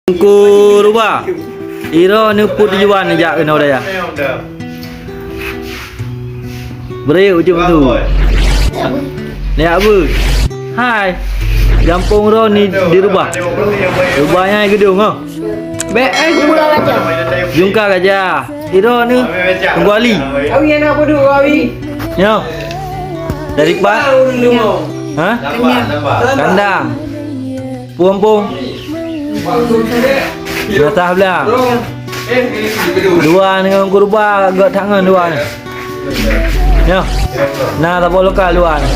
Ku rubah. Iro ni put juan ni jak kena dah ya. Beri ujung tu. Ni apa? Hai. Kampung ro ni dirubah. Rubahnya gedung ah. Be jumka gajah. Jungka gajah. Iro ni tunggu ali. Awi nak bodoh awi. Yo. Dari Pak. Ha? Kandang. Puang-puang. Atas belah. Dua dengan kurba agak tangan dua ni. Yo. Nah, tak boleh lokal dua ni.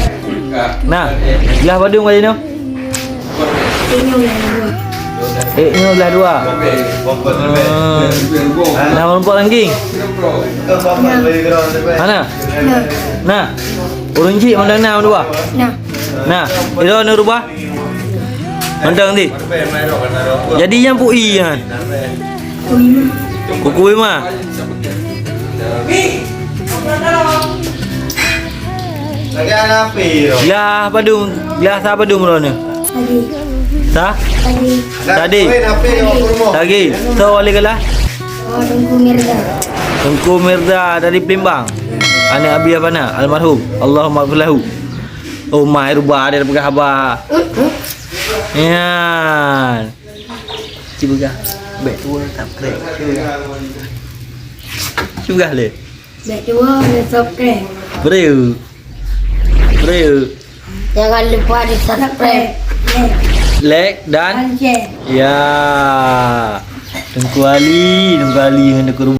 Nah, belah badung kali ni. Ni belah dua. Nah, rumput ranking. Mana? Nah. Urung cik mandang nah dua. Nah, itu ni rubah. Mandang ni. Jadi yang pui kan. Kuku mah. Lagi api. Lah padung, lah sa padung ro ni. Sa? Tadi. Lagi. So wali kelah. Tengku Mirza dari Palembang. Anak Abi Abana almarhum. Allahumma ghfirlahu. Oh mai rubah dia pegang abah. Ya. Cuba bek tua tak krek. Cuba le. Bek tua ni subscribe. Beriu. Jangan lupa di subscribe, Like dan share. ya. Tengku Ali dengan